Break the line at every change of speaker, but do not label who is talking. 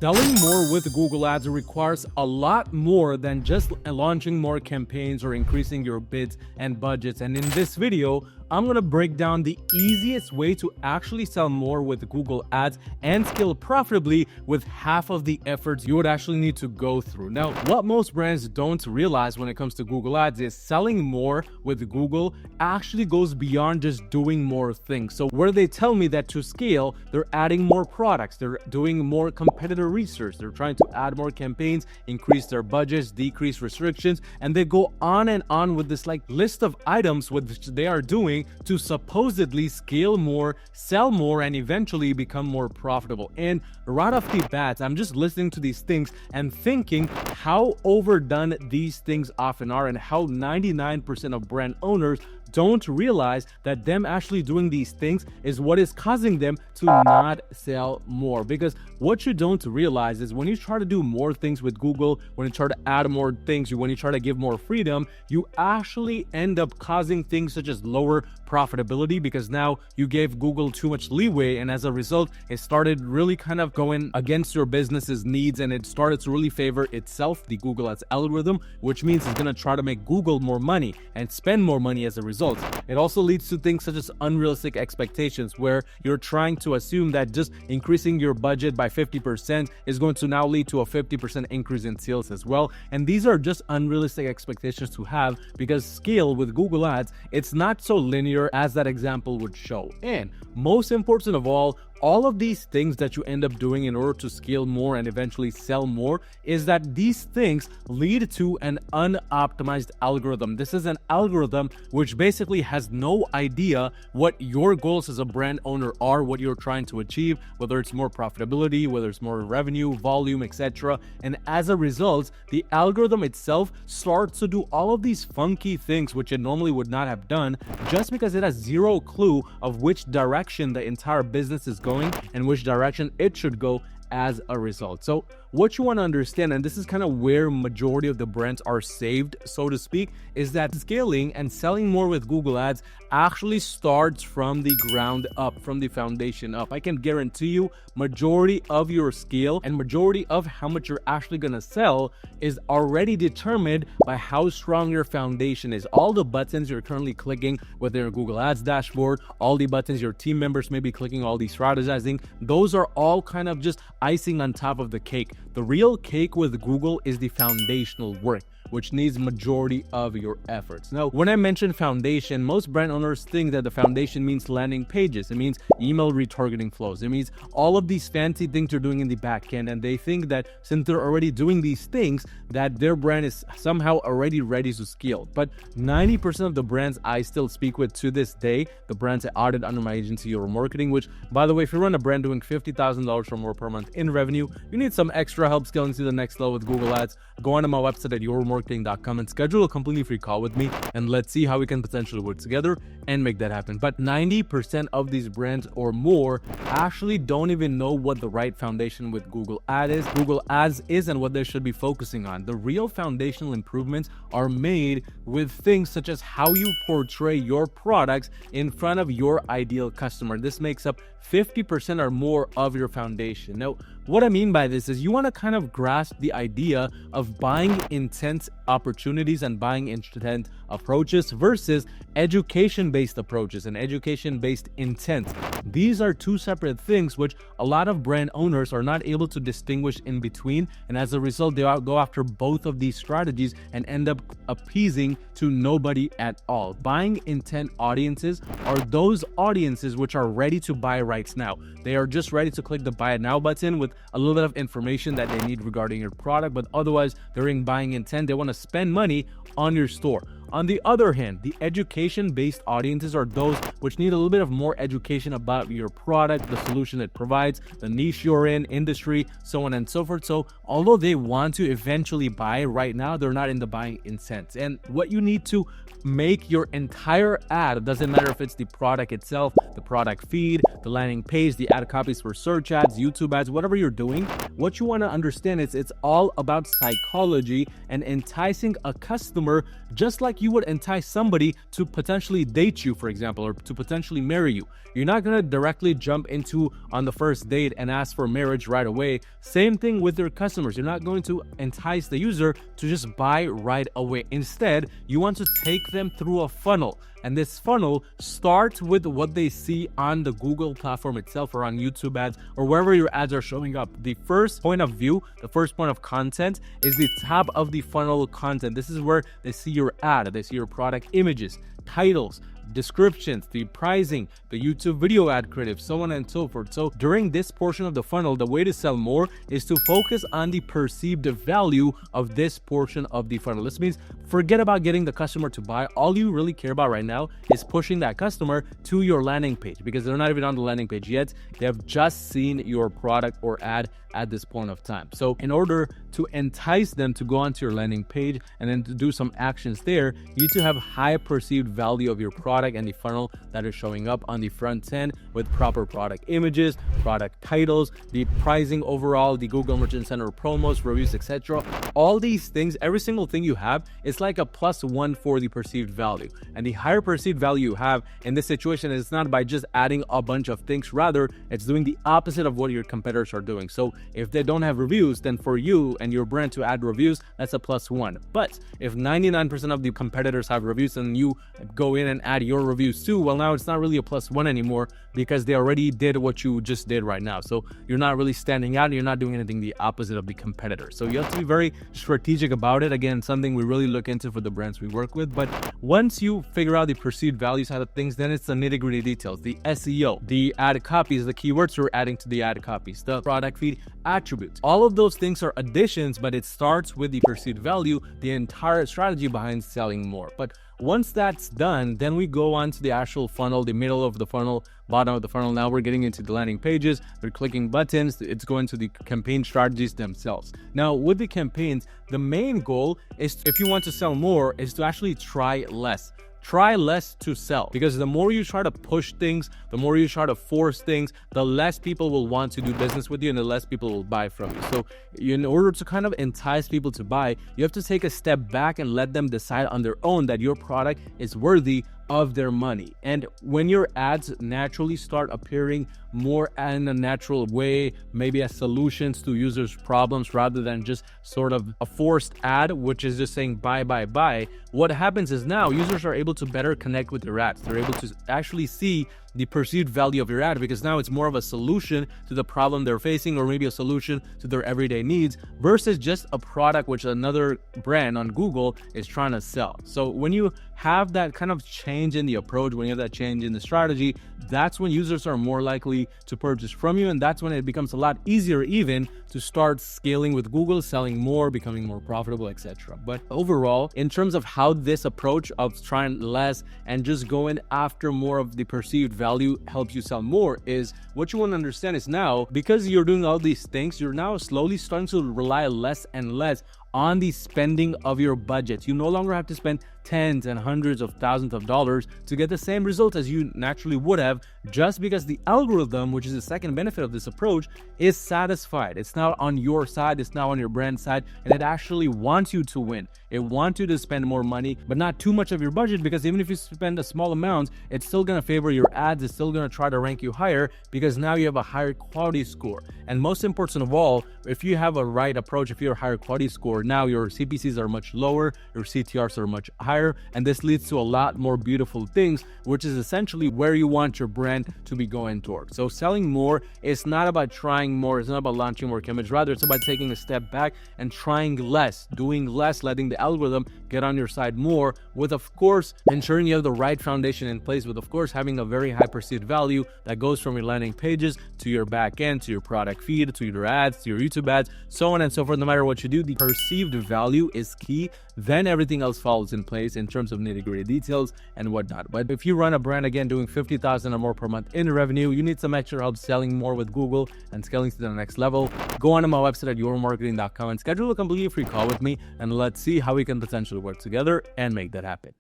Selling more with Google Ads requires a lot more than just launching more campaigns or increasing your bids and budgets. And in this video, I'm going to break down the easiest way to actually sell more with Google Ads and scale profitably with half of the efforts you would actually need to go through. Now, what most brands don't realize when it comes to Google Ads is selling more with Google actually goes beyond just doing more things. So where they tell me that to scale, they're adding more products, they're doing more competitor research, they're trying to add more campaigns, increase their budgets, decrease restrictions, and they go on and on with this list of items which they are doing to supposedly scale more, sell more, and eventually become more profitable. And right off the bat, I'm just listening to these things and thinking how overdone these things often are and how 99% of brand owners don't realize that them actually doing these things is what is causing them to not sell more. Because what you don't realize is when you try to do more things with Google, when you try to add more things, when you try to give more freedom, you actually end up causing things such as lower profitability, because now you gave Google too much leeway, and as a result, it started really kind of going against your business's needs, and it started to really favor itself, the Google Ads algorithm, which means it's going to try to make Google more money and spend more money as a result. It also leads to things such as unrealistic expectations, where you're trying to assume that just increasing your budget by 50% is going to now lead to a 50% increase in sales as well. And these are just unrealistic expectations to have, because scale with Google Ads, it's not so linear as that example would show. And most important of all of these things that you end up doing in order to scale more and eventually sell more is that these things lead to an unoptimized algorithm. This is an algorithm which basically has no idea what your goals as a brand owner are, what you're trying to achieve, whether it's more profitability, whether it's more revenue, volume, etc. And as a result, the algorithm itself starts to do all of these funky things which it normally would not have done, just because it has zero clue of which direction the entire business is going and which direction it should go as a result. So what you want to understand, and this is kind of where majority of the brands are saved, so to speak, is that scaling and selling more with Google Ads actually starts from the ground up, from the foundation up. I can guarantee you majority of your scale and majority of how much you're actually going to sell is already determined by how strong your foundation is. All the buttons you're currently clicking within your Google Ads dashboard, all the buttons your team members may be clicking, all the strategizing, those are all kind of just icing on top of the cake. The real cake with Google is the foundational work, which needs majority of your efforts. Now, when I mention foundation, most brand owners think that the foundation means landing pages. It means email retargeting flows. It means all of these fancy things you're doing in the back end. And they think that since they're already doing these things, that their brand is somehow already ready to scale. But 90% of the brands I still speak with to this day, the brands I audit under my agency, Your Marketing, which, by the way, if you run a brand doing $50,000 or more per month in revenue, you need some extra help scaling to the next level with Google Ads, go onto my website at yourmarketing.com and schedule a completely free call with me, and let's see how we can potentially work together and make that happen. But 90% of these brands or more actually don't even know what the right foundation with Google Ads is and what they should be focusing on. The real foundational improvements are made with things such as how you portray your products in front of your ideal customer. This makes up 50% or more of your foundation. Now, what I mean by this is you want to kind of grasp the idea of buying intent opportunities and buying intent approaches versus education-based approaches and education-based intent. These are two separate things which a lot of brand owners are not able to distinguish in between, and as a result, they go after both of these strategies and end up appeasing to nobody at all. Buying intent audiences are those audiences which are ready to buy right now. They are just ready to click the buy it now button with a little bit of information that they need regarding your product, but otherwise they're in buying intent. They want to spend money on your store. On the other hand, the education-based audiences are those which need a little bit of more education about your product, the solution it provides, the niche you're in, industry, so on and so forth. So although they want to eventually buy right now, they're not in the buying intent. And what you need to make your entire ad, doesn't matter if it's the product itself, the product feed, the landing page, the ad copies for search ads, YouTube ads, whatever you're doing, what you want to understand is it's all about psychology and enticing a customer, just like like you would entice somebody to potentially date you, for example, or to potentially marry you. You're not going to directly jump into on the first date and ask for marriage right away. Same thing with your customers. You're not going to entice the user to just buy right away. Instead, you want to take them through a funnel. And this funnel starts with what they see on the Google platform itself, or on YouTube ads, or wherever your ads are showing up. The first point of view, the first point of content is the top of the funnel content. This is where they see your ad, they see your product images, titles, descriptions, the pricing, the YouTube video ad creative, so on and so forth. So during this portion of the funnel, the way to sell more is to focus on the perceived value of this portion of the funnel. This means forget about getting the customer to buy. All you really care about right now is pushing that customer to your landing page, because they're not even on the landing page yet. They have just seen your product or ad at this point of time. So in order to entice them to go onto your landing page and then to do some actions there, you need to have high perceived value of your product and the funnel that is showing up on the front end with proper product images, product titles, the pricing overall, the Google Merchant Center promos, reviews, etc. All these things, every single thing you have is like a +1 for the perceived value. And the higher perceived value you have in this situation is not by just adding a bunch of things, rather it's doing the opposite of what your competitors are doing. So if they don't have reviews, then for you and your brand to add reviews, that's a +1. But if 99% of the competitors have reviews and you go in and add your reviews too, well, now it's not really a +1 anymore, because they already did what you just did right now. So you're not really standing out, and you're not doing anything the opposite of the competitor. So you have to be very strategic about it. Again, something we really look into for the brands we work with. But once you figure out the perceived value side of things, then it's the nitty-gritty details, the SEO, the ad copies, the keywords you're adding to the ad copies, the product feed attributes. All of those things are additions, but it starts with the perceived value, the entire strategy behind selling more. But once that's done, then we go on to the actual funnel, the middle of the funnel, bottom of the funnel. Now we're getting into the landing pages. We're clicking buttons. It's going to the campaign strategies themselves. Now with the campaigns, the main goal is, if you want to sell more, is to actually try less. Try less to sell, because the more you try to push things, the more you try to force things, the less people will want to do business with you and the less people will buy from you. So in order to kind of entice people to buy, you have to take a step back and let them decide on their own that your product is worthy of their money. And when your ads naturally start appearing more in a natural way, maybe as solutions to users' problems rather than just sort of a forced ad, which is just saying buy, buy, buy, what happens is now users are able to better connect with your ads. They're able to actually see the perceived value of your ad, because now it's more of a solution to the problem they're facing, or maybe a solution to their everyday needs, versus just a product which another brand on Google is trying to sell. So when you have that kind of change in the approach, when you have that change in the strategy, that's when users are more likely to purchase from you, and that's when it becomes a lot easier even to start scaling with Google, selling more, becoming more profitable, etc. But overall, in terms of how this approach of trying less and just going after more of the perceived value helps you sell more, is what you want to understand is now, because you're doing all these things, you're now slowly starting to rely less and less on the spending of your budget. You no longer have to spend tens and hundreds of thousands of dollars to get the same result as you naturally would have, just because the algorithm, which is the second benefit of this approach, is satisfied. It's now on your side, it's now on your brand side, and it actually wants you to win. It wants you to spend more money, but not too much of your budget, because even if you spend a small amount, it's still going to favor your ads. It's still going to try to rank you higher, because now you have a higher quality score. And most important of all, if you have a right approach, if you're a higher quality score, now your CPCs are much lower, your CTRs are much higher, and this leads to a lot more beautiful things, which is essentially where you want your brand to be going towards. So selling more is not about trying more, it's not about launching more campaigns, rather it's about taking a step back and trying less, doing less, letting the algorithm get on your side more, with of course ensuring you have the right foundation in place, with of course having a very high perceived value that goes from your landing pages to your back end, to your product feed, to your ads, to your YouTube ads, so on and so forth. No matter what you do, the perceived value is key. Then everything else falls in place in terms of nitty-gritty details and whatnot. But if you run a brand, again, doing $50,000 or more per month in revenue, you need some extra help selling more with Google and scaling to the next level, go onto my website at yourmarketing.com and schedule a completely free call with me, and let's see how we can potentially work together and make that happen.